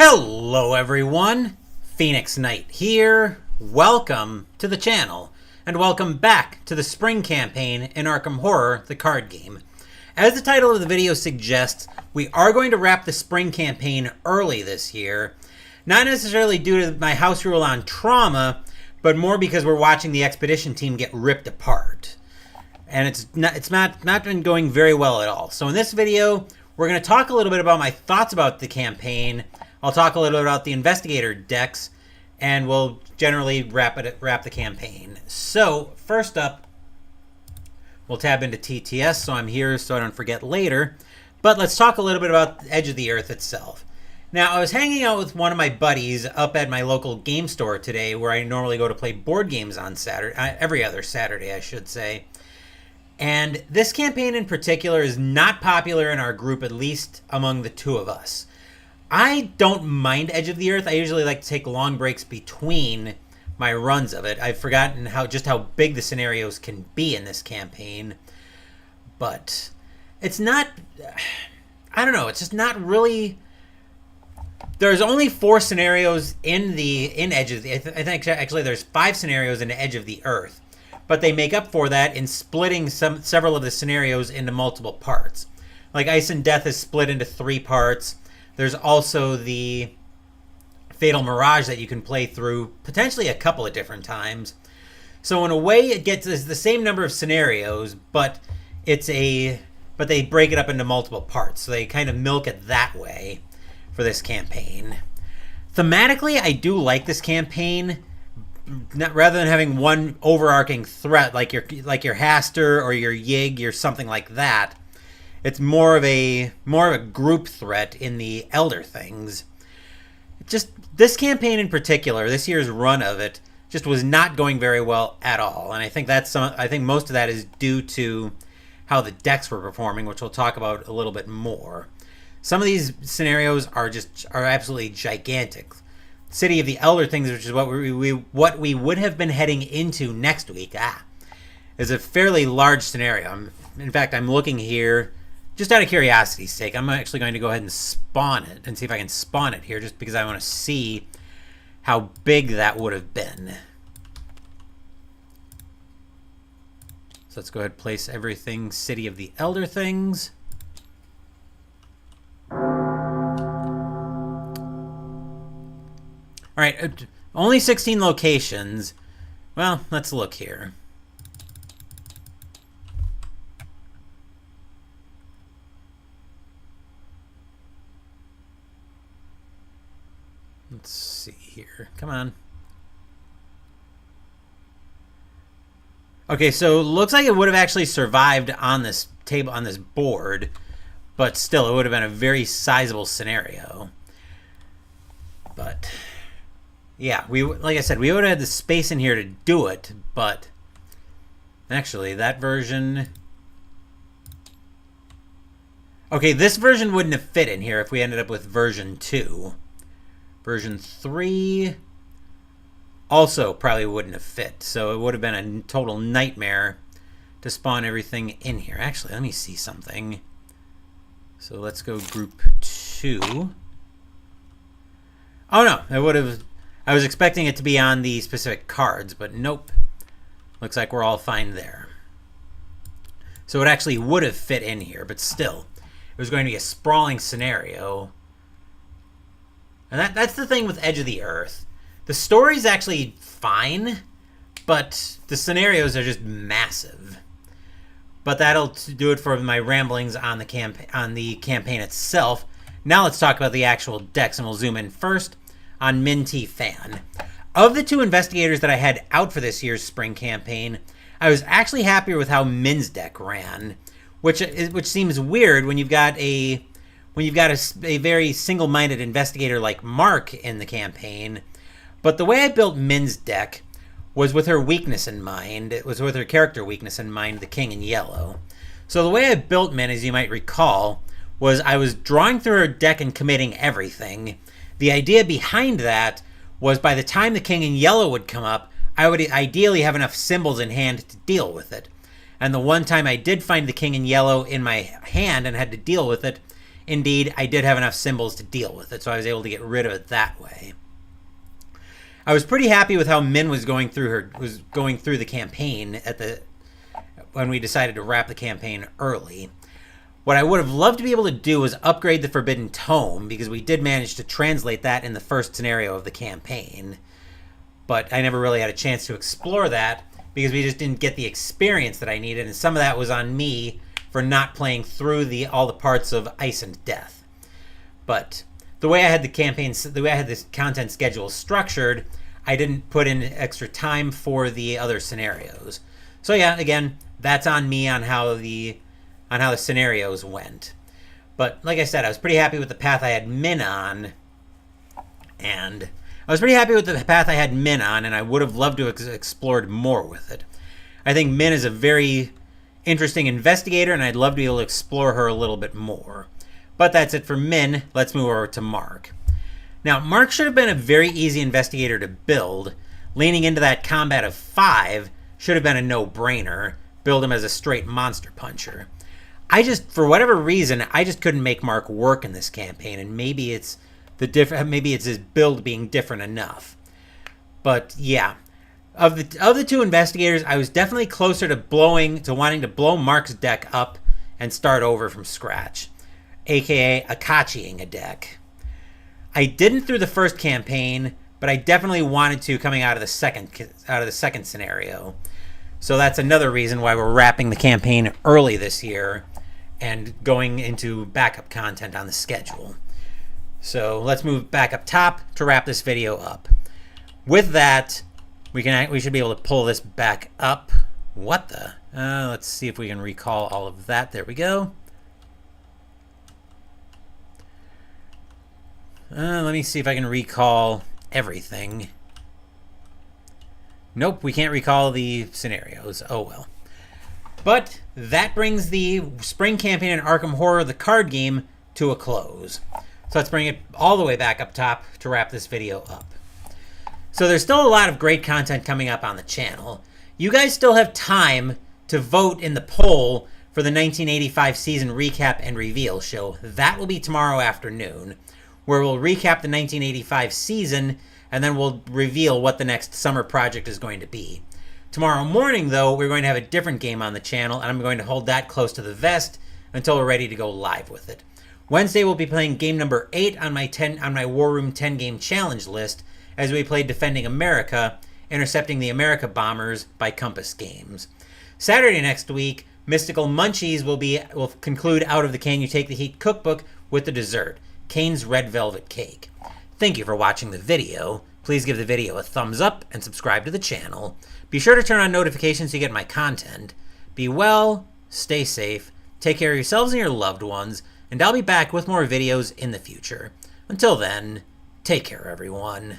Hello everyone, Phoenix Knight here. Welcome to the channel, and welcome back to the spring campaign in Arkham Horror, the card game. As the title of the video suggests, we are going to wrap the spring campaign early this year. Not necessarily due to my house rule on trauma, but more because we're watching the expedition team get ripped apart. And it's not been going very well at all. So in this video, we're going to talk a little bit about my thoughts about the campaign. I'll talk a little bit about the investigator decks, and we'll generally wrap the campaign. So first up, we'll tab into TTS, so I'm here so I don't forget later. But let's talk a little bit about Edge of the Earth itself. Now, I was hanging out with one of my buddies up at my local game store today, where I normally go to play board games on Saturday, every other Saturday, I should say. And this campaign in particular is not popular in our group, at least among the two of us. I don't mind Edge of the Earth. I usually like to take long breaks between my runs of it. I've forgotten just how big the scenarios can be in this campaign. But it's not, I don't know, it's just not really. There's only 4 scenarios in Edge of the Earth. I think actually there's 5 scenarios in Edge of the Earth. But they make up for that in splitting several of the scenarios into multiple parts. Like Ice and Death is split into 3 parts. There's also the Fatal Mirage that you can play through potentially a couple of different times. So in a way, it's the same number of scenarios, but they break it up into multiple parts. So they kind of milk it that way for this campaign. Thematically, I do like this campaign. Rather than having one overarching threat like your Haster or your Yig or something like that, it's more of a group threat in the Elder Things. Just this campaign in particular, this year's run of it, just was not going very well at all, and I think most of that is due to how the decks were performing, which we'll talk about a little bit more. Some of these scenarios are absolutely gigantic. City of the Elder Things, which is what we would have been heading into next week, is a fairly large scenario. In fact, I'm looking here, just out of curiosity's sake, I'm actually going to go ahead and spawn it and see if I can spawn it here, just because I want to see how big that would have been. So let's go ahead and place everything City of the Elder Things. All right, only 16 locations. Well, let's look here. Let's see here. Come on. Okay, so it looks like it would have actually survived on this table, on this board, but still, it would have been a very sizable scenario. But yeah, like I said, we would have had the space in here to do it, but actually that version. Okay, this version wouldn't have fit in here if we ended up with version 2. Version 3 also probably wouldn't have fit, so it would have been a total nightmare to spawn everything in here. Actually, let me see something. So let's go group 2. Oh no, it would have. I was expecting it to be on the specific cards, but nope. Looks like we're all fine there. So it actually would have fit in here, but still, it was going to be a sprawling scenario. And that's the thing with Edge of the Earth. The story's actually fine, but the scenarios are just massive. But that'll do it for my ramblings on the campaign itself. Now let's talk about the actual decks, and we'll zoom in first on Minty Fan. Of the 2 investigators that I had out for this year's spring campaign, I was actually happier with how Min's deck ran, which seems weird when you've got a very single-minded investigator like Mark in the campaign. But the way I built Min's deck was with her weakness in mind. It was with her character weakness in mind, the King in Yellow. So the way I built Min, as you might recall, was I was drawing through her deck and committing everything. The idea behind that was by the time the King in Yellow would come up, I would ideally have enough symbols in hand to deal with it. And the one time I did find the King in Yellow in my hand and had to deal with it, Indeed, I did have enough symbols to deal with it, so I was able to get rid of it that way. I was pretty happy with how Min was going through the campaign when we decided to wrap the campaign early. What I would have loved to be able to do was upgrade the Forbidden Tome, because we did manage to translate that in the first scenario of the campaign. But I never really had a chance to explore that, because we just didn't get the experience that I needed, and some of that was on me for not playing through all the parts of Ice and Death. But the way I had this content schedule structured, I didn't put in extra time for the other scenarios. So yeah, again, that's on me on how the scenarios went. But like I said, I was pretty happy with the path I had Min on, and I would have loved to have explored more with it. I think Min is a very interesting investigator, and I'd love to be able to explore her a little bit more. But that's it for Min. Let's move over to Mark. Now, Mark should have been a very easy investigator to build. Leaning into that combat of 5 should have been a no-brainer. Build him as a straight monster puncher. For whatever reason, I just couldn't make Mark work in this campaign, and maybe it's his build being different enough. But yeah, of the two investigators, I was definitely closer to wanting to blow Mark's deck up and start over from scratch, aka Akachiing a deck. I didn't through the first campaign, but I definitely wanted to coming out of the second scenario. So that's another reason why we're wrapping the campaign early this year and going into backup content on the schedule. So let's move back up top to wrap this video up. With that, we should be able to pull this back up. What the? Let's see if we can recall all of that. There we go. Let me see if I can recall everything. Nope, we can't recall the scenarios. Oh well. But that brings the spring campaign in Arkham Horror, the card game, to a close. So let's bring it all the way back up top to wrap this video up. So there's still a lot of great content coming up on the channel. You guys still have time to vote in the poll for the 1985 season recap and reveal show. That will be tomorrow afternoon, where we'll recap the 1985 season, and then we'll reveal what the next summer project is going to be. Tomorrow morning, though, we're going to have a different game on the channel, and I'm going to hold that close to the vest until we're ready to go live with it. Wednesday, we'll be playing game number 8 on my War Room 10 game challenge list, as we play Defending America, Intercepting the America Bombers by Compass Games. Saturday next week, Mystical Munchies will conclude Out of the Can You Take the Heat cookbook with the dessert, Kane's Red Velvet Cake. Thank you for watching the video. Please give the video a thumbs up and subscribe to the channel. Be sure to turn on notifications so you get my content. Be well, stay safe, take care of yourselves and your loved ones, and I'll be back with more videos in the future. Until then, take care everyone.